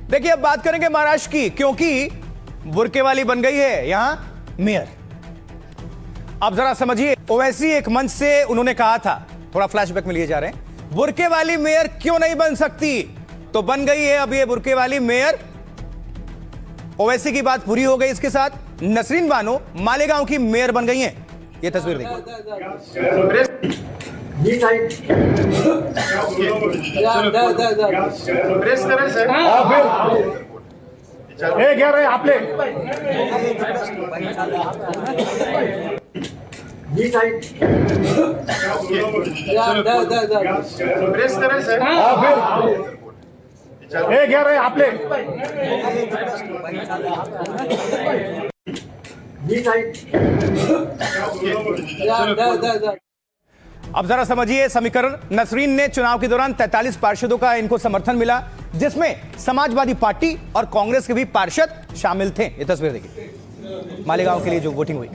देखिए अब बात करेंगे महाराष्ट्र की, क्योंकि बुर्के वाली बन गई है यहां मेयर। अब जरा समझिए, ओवैसी एक मंच से उन्होंने कहा था, थोड़ा फ्लैशबैक में लिए जा रहे हैं, बुर्के वाली मेयर क्यों नहीं बन सकती, तो बन गई है अब ये बुर्के वाली मेयर। ओवैसी की बात पूरी हो गई। इसके साथ नसरीन बानो मालेगांव की मेयर बन गई हैं। ये तस्वीर देखिए। प्रेस करें सर। क्या रहे आपले प्रेस करें सर। क्या रहे आपले अब जरा समझिए समीकरण। नसरीन ने चुनाव के दौरान 43 पार्षदों का इनको समर्थन मिला, जिसमें समाजवादी पार्टी और कांग्रेस के भी पार्षद शामिल थे। ये तस्वीर देखिए मालेगांव के लिए जो वोटिंग हुई।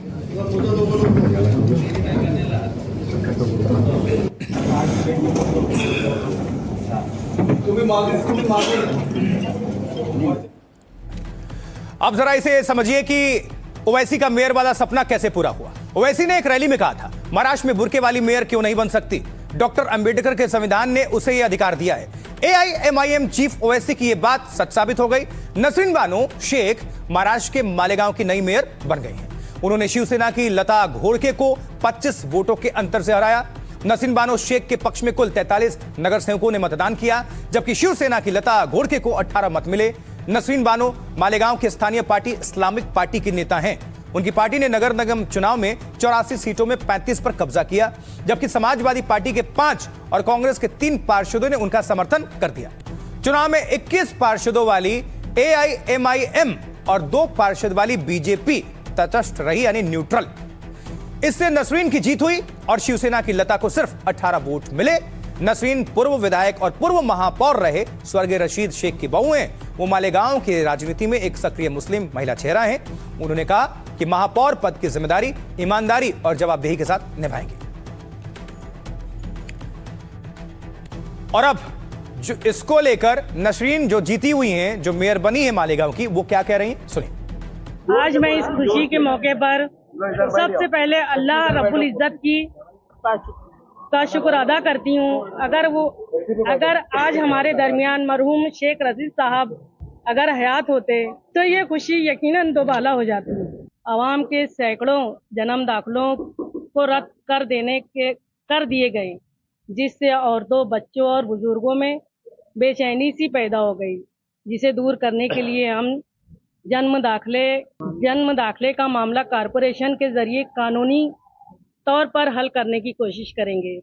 अब जरा इसे समझिए कि ओवैसी का मेयर वाला सपना कैसे पूरा हुआ। ओवैसी ने एक रैली में कहा था, महाराष्ट्र में बुर्के वाली मेयर क्यों नहीं बन सकती, डॉक्टर अंबेडकर के संविधान ने उसे यह अधिकार दिया है। एआईएमआईएम चीफ ओवैसी की यह बात सच साबित हो गई। नसरीन बानो शेख महाराष्ट्र के मालेगांव की नई मेयर बन गई हैं। उन्होंने शिवसेना की लता घोड़के को 25 वोटों के अंतर से हराया। नसरीन बानो शेख के पक्ष में कुल 43 नगर सेवकों ने मतदान किया, जबकि शिवसेना की लता घोड़के को 18 मत मिले। नसरीन बानो मालेगांव की स्थानीय पार्टी इस्लामिक पार्टी की नेता हैं। उनकी पार्टी ने नगर निगम चुनाव में 84 सीटों में 35 पर कब्जा किया, जबकि समाजवादी पार्टी के 5 और कांग्रेस के 3 पार्षदों ने उनका समर्थन कर दिया। चुनाव में 21 पार्षदों वाली एआईएमआईएम और 2 पार्षद वाली बीजेपी तटस्थ रही, यानी न्यूट्रल। इससे नसरीन की जीत हुई और शिवसेना की लता को सिर्फ 18 वोट मिले। नसरीन पूर्व विधायक और पूर्व महापौर रहे स्वर्गीय रशीद शेख की बहू हैं। वो मालेगांव की राजनीति में एक सक्रिय मुस्लिम महिला चेहरा हैं। उन्होंने कहा कि महापौर पद की जिम्मेदारी ईमानदारी और जवाबदेही के साथ निभाएंगे। और अब जो इसको लेकर नसरीन जो जीती हुई हैं, जो मेयर बनी है मालेगांव की, वो क्या कह रही हैं, सुनिए। आज मैं इस खुशी के मौके पर सबसे पहले अल्लाह रब्बुल इज्जत की का शुक्र अदा करती हूँ। अगर आज हमारे दरमियान मरहूम शेख रशीद साहब अगर हयात होते तो ये खुशी यकीनन दोबाला हो जाती। आवाम के सैकड़ों जन्म दाखिलों को रद्द कर दिए गए, जिससे औरतों, बच्चों और बुजुर्गों में बेचैनी सी पैदा हो गई, जिसे दूर करने के लिए हम जन्म दाखिले का मामला कारपोरेशन के जरिए कानूनी तौर पर हल करने की कोशिश करेंगे।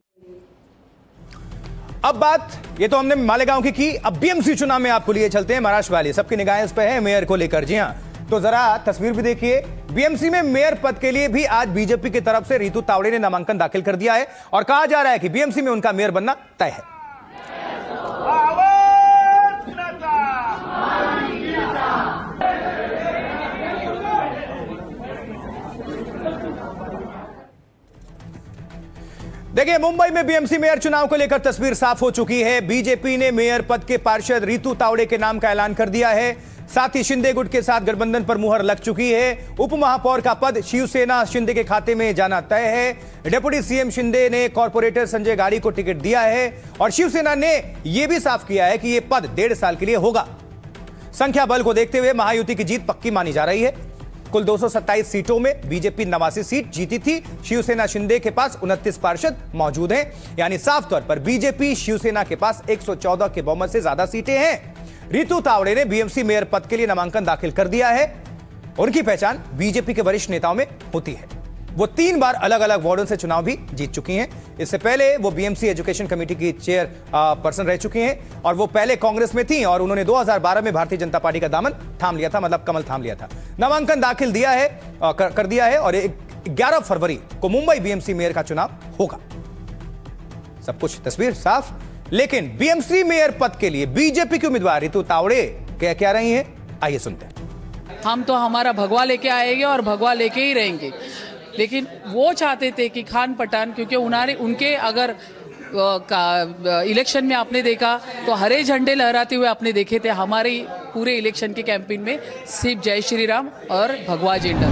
अब बात ये तो हमने मालेगांव की। अब बीएमसी चुनाव में आपको लिए चलते हैं महाराष्ट्र वाले। सबकी निगाहें इस पे है मेयर को लेकर। जी हां, तो जरा तस्वीर भी देखिए। बीएमसी में मेयर पद के लिए भी आज बीजेपी की तरफ से रितु तावड़े ने नामांकन दाखिल कर दिया है और कहा जा रहा है कि बीएमसी में उनका मेयर बनना तय है। देखिए मुंबई में बीएमसी मेयर चुनाव को लेकर तस्वीर साफ हो चुकी है। बीजेपी ने मेयर पद के पार्षद रितु तावड़े के नाम का ऐलान कर दिया है। साथ ही शिंदे गुट के साथ गठबंधन पर मुहर लग चुकी है। उप महापौर का पद शिवसेना शिंदे के खाते में जाना तय है। डिप्टी सीएम शिंदे ने कॉर्पोरेटर संजय गाड़ी को टिकट दिया है और शिवसेना ने यह भी साफ किया है कि यह पद 1.5 साल के लिए होगा। संख्या बल को देखते हुए महायुति की जीत पक्की मानी जा रही है। कुल 227 सीटों में बीजेपी 89 सीट जीती थी। शिवसेना शिंदे के पास 29 पार्षद मौजूद हैं, यानी साफ तौर पर बीजेपी शिवसेना के पास 114 के बहुमत से ज्यादा सीटें हैं। रितु तावड़े ने बीएमसी मेयर पद के लिए नामांकन दाखिल कर दिया है। उनकी पहचान बीजेपी के वरिष्ठ नेताओं में होती है। वो 3 बार अलग अलग वार्डों से चुनाव भी जीत चुकी हैं। इससे पहले वो बीएमसी एजुकेशन कमेटी की चेयर पर्सन रह चुकी हैं और वो पहले कांग्रेस में थी और उन्होंने 2012 में भारतीय जनता पार्टी का दामन थाम लिया था, मतलब कमल थाम लिया था। नामांकन दाखिल दिया है कर दिया है और 11 फरवरी को मुंबई बीएमसी मेयर का चुनाव होगा। सब कुछ तस्वीर साफ। लेकिन बीएमसी मेयर पद के लिए बीजेपी की उम्मीदवार रितु तावड़े क्या रही हैं, आइए सुनते हैं। हम तो हमारा भगवा लेके आएंगे और भगवा लेके ही रहेंगे, लेकिन वो चाहते थे कि खान पठान, क्योंकि उनके अगर इलेक्शन में आपने देखा तो हरे झंडे लहराते हुए आपने देखे थे हमारे पूरे इलेक्शन के कैंपेन में सिर्फ जय श्री राम और भगवा झंडा।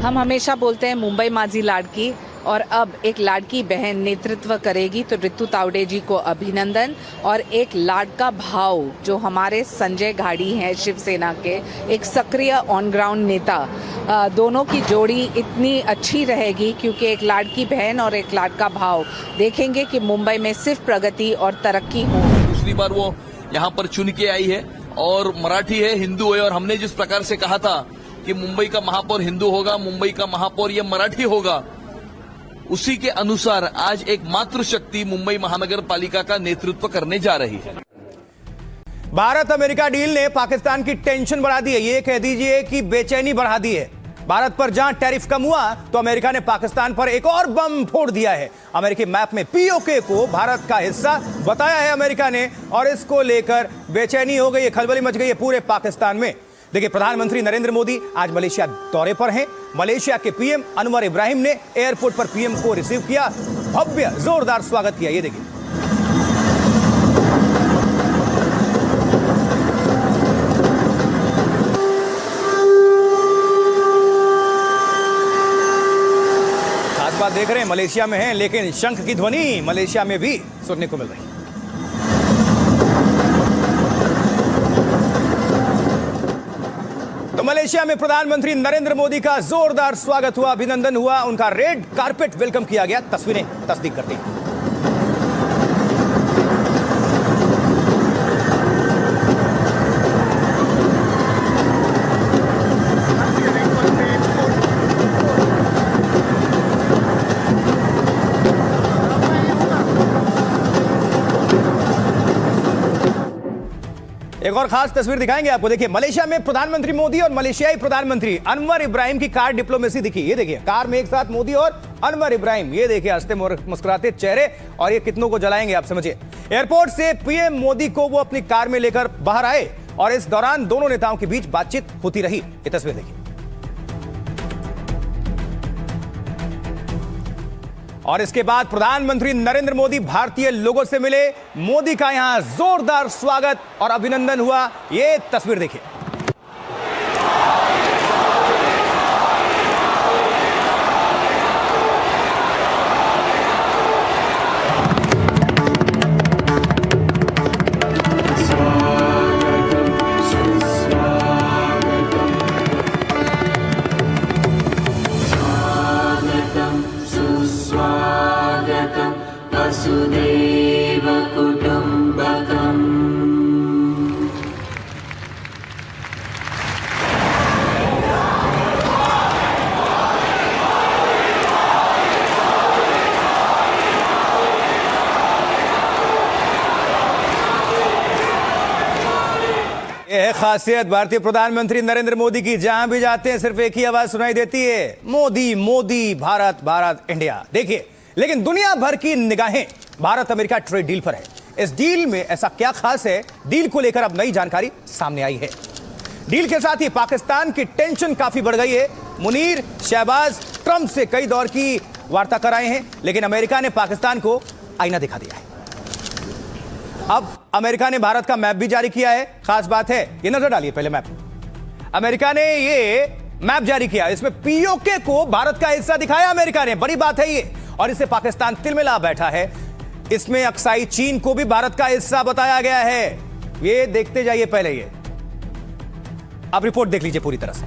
हम हमेशा बोलते हैं मुंबई माझी लाडकी, और अब एक लाडकी बहन नेतृत्व करेगी तो रितु तावड़े जी को अभिनंदन। और एक लाडका भाव जो हमारे संजय घाड़ी हैं शिवसेना के, एक सक्रिय ऑन ग्राउंड नेता, दोनों की जोड़ी इतनी अच्छी रहेगी क्योंकि एक लाडकी बहन और एक लाडका भाव देखेंगे कि मुंबई में सिर्फ प्रगति और तरक्की हो। दूसरी बार वो यहाँ पर चुन के आई है और मराठी है, हिंदू है, और हमने जिस प्रकार से कहा था कि मुंबई का महापौर हिंदू होगा, मुंबई का महापौर ये मराठी होगा, उसी के अनुसार आज एक मातृशक्ति मुंबई महानगर पालिका का नेतृत्व करने जा रही है। भारत अमेरिका डील ने पाकिस्तान की टेंशन बढ़ा दी है, ये कह दीजिए कि बेचैनी बढ़ा दी है। भारत पर जहां टैरिफ कम हुआ तो अमेरिका ने पाकिस्तान पर एक और बम फोड़ दिया है। अमेरिकी मैप में पीओके को भारत का हिस्सा बताया है अमेरिका ने, और इसको लेकर बेचैनी हो गई है, खलबली मच गई है पूरे पाकिस्तान में। देखिए, प्रधानमंत्री नरेंद्र मोदी आज मलेशिया दौरे पर हैं। मलेशिया के पीएम अनवर इब्राहिम ने एयरपोर्ट पर पीएम को रिसीव किया, भव्य जोरदार स्वागत किया। ये देखिए, खास बात देख रहे हैं, मलेशिया में हैं लेकिन शंख की ध्वनि मलेशिया में भी सुनने को मिल रही है। तो मलेशिया में प्रधानमंत्री नरेंद्र मोदी का जोरदार स्वागत हुआ, अभिनंदन हुआ, उनका रेड कारपेट वेलकम किया गया। तस्वीरें तस्दीक करती हैं। एक और खास तस्वीर दिखाएंगे आपको। देखिए, मलेशिया में प्रधानमंत्री मोदी और मलेशियाई प्रधानमंत्री अनवर इब्राहिम की कार डिप्लोमेसी दिखी। ये देखिए, कार में एक साथ मोदी और अनवर इब्राहिम। ये देखिए, हंसते मुस्कुराते चेहरे, और ये कितनों को जलाएंगे आप समझिए। एयरपोर्ट से पीएम मोदी को वो अपनी कार में लेकर बाहर आए और इस दौरान दोनों नेताओं के बीच बातचीत होती रही। ये तस्वीर देखिए। और इसके बाद प्रधानमंत्री नरेंद्र मोदी भारतीय लोगों से मिले। मोदी का यहां जोरदार स्वागत और अभिनंदन हुआ। ये तस्वीर देखिए। वसुदेव कुटुम्बकम्। यह है खासियत भारतीय प्रधानमंत्री नरेंद्र मोदी की, जहां भी जाते हैं सिर्फ एक ही आवाज सुनाई देती है, मोदी मोदी, भारत भारत इंडिया। देखिए, लेकिन दुनिया भर की निगाहें भारत अमेरिका ट्रेड डील पर है। इस डील में ऐसा क्या खास है, डील को लेकर अब नई जानकारी सामने आई है। डील के साथ ही पाकिस्तान की टेंशन काफी बढ़ गई है। मुनीर शहबाज ट्रंप से कई दौर की वार्ता कराए हैं, लेकिन अमेरिका ने पाकिस्तान को आईना दिखा दिया है। अब अमेरिका ने भारत का मैप भी जारी किया है। खास बात है, ये नजर डालिए पहले मैप। अमेरिका ने ये मैप जारी किया, इसमें पीओके को भारत का हिस्सा दिखाया अमेरिका ने। बड़ी बात है ये, और इसे पाकिस्तान तिलमिला बैठा है। इसमें अक्साई चीन को भी भारत का हिस्सा बताया गया है। ये देखते जाइए पहले, ये अब रिपोर्ट देख लीजिए पूरी तरह से।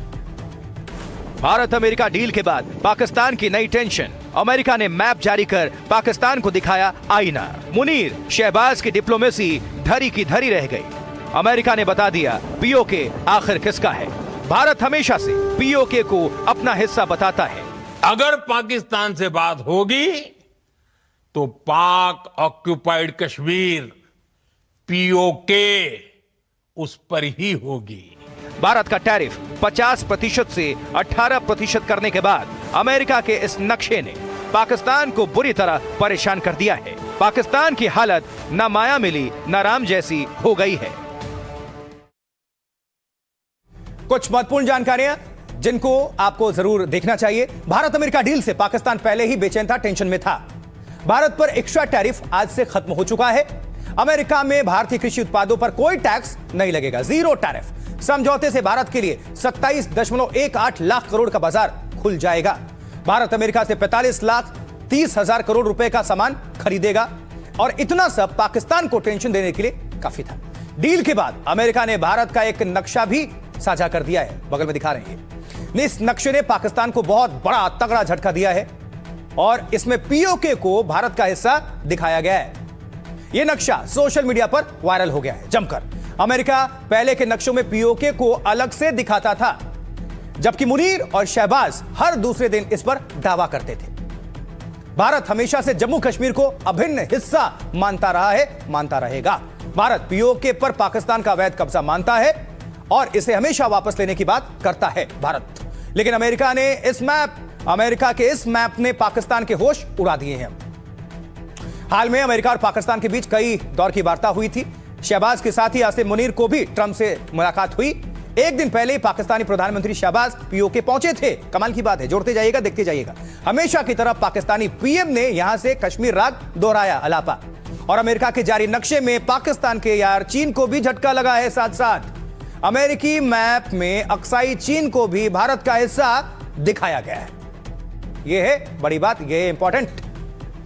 भारत अमेरिका डील के बाद पाकिस्तान की नई टेंशन। अमेरिका ने मैप जारी कर पाकिस्तान को दिखाया आईना। मुनीर शहबाज की डिप्लोमेसी धरी की धरी रह गई। अमेरिका ने बता दिया पीओके आखिर किसका है। भारत हमेशा से पीओके को अपना हिस्सा बताता है। अगर पाकिस्तान से बात होगी तो पाक ऑक्युपाइड कश्मीर पीओके उस पर ही होगी। भारत का टैरिफ 50% से 18% करने के बाद अमेरिका के इस नक्शे ने पाकिस्तान को बुरी तरह परेशान कर दिया है। पाकिस्तान की हालत न माया मिली न राम जैसी हो गई है। कुछ महत्वपूर्ण जानकारियां जिनको आपको जरूर देखना चाहिए। भारत अमेरिका डील से पाकिस्तान पहले ही बेचैन था, टेंशन में था। भारत पर एक्स्ट्रा टैरिफ आज से खत्म हो चुका है। अमेरिका में भारतीय कृषि उत्पादों पर कोई टैक्स नहीं लगेगा, जीरो टैरिफ। समझौते से भारत के लिए 27.18 लाख करोड़ का बाजार खुल जाएगा। भारत अमेरिका से 45,30,000 करोड़ रुपए का सामान खरीदेगा और इतना सब पाकिस्तान को टेंशन देने के लिए काफी था। डील के बाद अमेरिका ने भारत का एक नक्शा भी साझा कर दिया है, बगल में दिखा रहे हैं। इस नक्शे ने पाकिस्तान को बहुत बड़ा तगड़ा झटका दिया है और इसमें पीओके को भारत का हिस्सा दिखाया गया है। यह नक्शा सोशल मीडिया पर वायरल हो गया है जमकर। अमेरिका पहले के नक्शों में पीओके को अलग से दिखाता था, जबकि मुनीर और शहबाज हर दूसरे दिन इस पर दावा करते थे। भारत हमेशा से जम्मू कश्मीर को अभिन्न हिस्सा मानता रहा है, मानता रहेगा। भारत पीओके पर पाकिस्तान का अवैध कब्जा मानता है और इसे हमेशा वापस लेने की बात करता है भारत। लेकिन अमेरिका के इस मैप ने पाकिस्तान के होश उड़ा दिए हैं। हाल में अमेरिका और पाकिस्तान के बीच कई दौर की वार्ता हुई थी। शहबाज के साथ ही आसिम मुनीर को भी ट्रंप से मुलाकात हुई। एक दिन पहले पाकिस्तानी प्रधानमंत्री शहबाज पीओके पहुंचे थे। कमाल की बात है, जोड़ते जाइएगा, देखते जाइएगा। हमेशा की तरह पाकिस्तानी पीएम ने यहां से कश्मीर राग दोहराया अलापा। और अमेरिका के जारी नक्शे में पाकिस्तान के यार चीन को भी झटका लगा है। साथ साथ अमेरिकी मैप में अक्साई चीन को भी भारत का हिस्सा दिखाया गया है। यह है बड़ी बात, यह है इंपॉर्टेंट।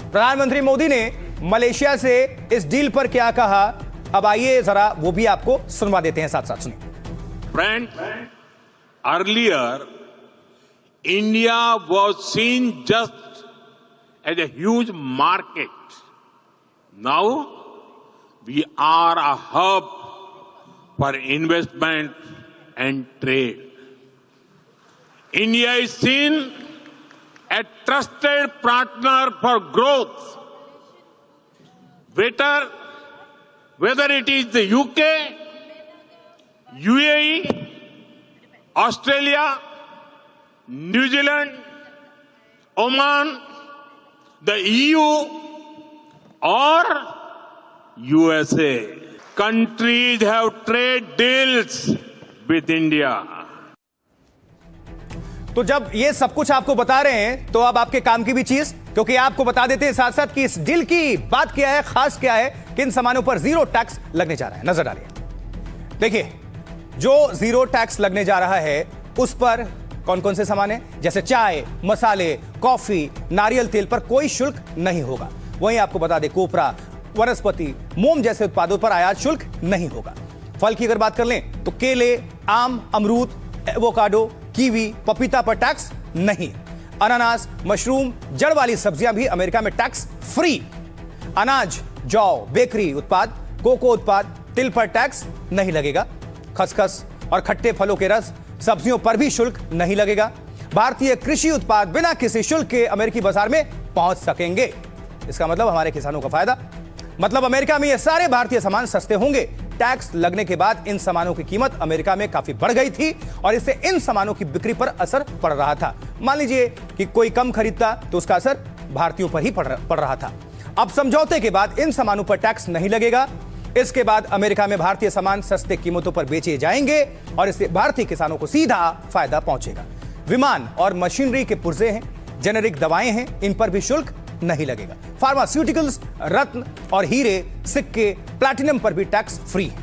प्रधानमंत्री मोदी ने मलेशिया से इस डील पर क्या कहा, अब आइए जरा वो भी आपको सुनवा देते हैं, साथ साथ सुनिए। Friends, earlier, India was seen just as a huge market. Now, we are a hub for investment and trade. India is seen as a trusted partner for growth. Whether it is the UK, UAE, Australia, New Zealand, Oman, the EU, or USA. Countries have trade deals with India. तो जब ये सब कुछ आपको बता रहे हैं तो अब आपके काम की भी चीज, क्योंकि आपको बता देते हैं साथ साथ कि इस डील की बात क्या है, खास क्या है, किन सामानों पर जीरो टैक्स लगने जा रहा है। नजर डालिए। देखिए, जो जीरो टैक्स लगने जा रहा है उस पर कौन कौन से सामान है, जैसे चाय, मसाले, कॉफी, नारियल तेल पर कोई शुल्क नहीं होगा। वहीं आपको बता दें, कोपरा, वनस्पति, मोम जैसे उत्पादों पर आयात शुल्क नहीं होगा। फल की अगर बात कर लें तो केले, आम, अमरूद, एवोकाडो, कीवी, पपीता पर टैक्स नहीं। अनानास, मशरूम, जड़ वाली सब्जियां भी अमेरिका में टैक्स फ्री। अनाज, जौ, बेकरी उत्पाद, कोको उत्पाद, तिल पर टैक्स नहीं लगेगा। खसखस और खट्टे फलों के रस, सब्जियों पर भी शुल्क नहीं लगेगा। भारतीय कृषि उत्पाद बिना किसी शुल्क के अमेरिकी बाजार में पहुंच सकेंगे। इसका मतलब हमारे किसानों का फायदा। मतलब अमेरिका में ये सारे भारतीय सामान सस्ते होंगे। टैक्स लगने के बाद इन सामानों की कीमत अमेरिका में काफी बढ़ गई थी और इससे इन सामानों की बिक्री पर असर पड़ रहा था। मान लीजिए कि कोई कम खरीदता तो उसका असर भारतीयों पर ही पड़ रहा था। अब समझौते के बाद इन सामानों पर टैक्स नहीं लगेगा। इसके बाद अमेरिका में भारतीय सामान सस्ते कीमतों पर बेचे जाएंगे और इससे भारतीय किसानों को सीधा फायदा पहुंचेगा। विमान और मशीनरी के पुर्जे हैं, जेनेरिक दवाएं हैं, इन पर भी शुल्क नहीं लगेगा। फार्मास्यूटिकल्स, रत्न और हीरे, सिक्के, प्लैटिनम पर भी टैक्स फ्री है।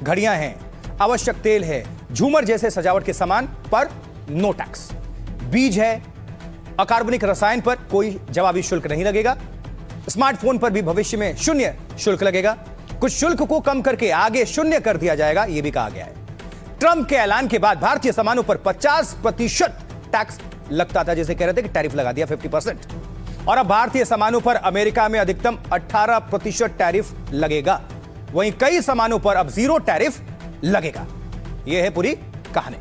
घड़ियां हैं, आवश्यक तेल है, झूमर जैसे सजावट के सामान पर नो टैक्स। बीज है, अकार्बनिक रसायन पर कोई जवाबी शुल्क नहीं लगेगा। स्मार्टफोन पर भी भविष्य में शून्य शुल्क लगेगा। कुछ शुल्क को कम करके आगे शून्य कर दिया जाएगा, यह भी कहा गया है। ट्रंप के ऐलान के बाद भारतीय सामानों पर 50% टैक्स लगता था, जैसे कह रहे थे कि टैरिफ लगा दिया 50%, और अब भारतीय सामानों पर अमेरिका में अधिकतम 18% टैरिफ लगेगा। वहीं कई सामानों पर अब जीरो टैरिफ लगेगा। यह है पूरी कहानी।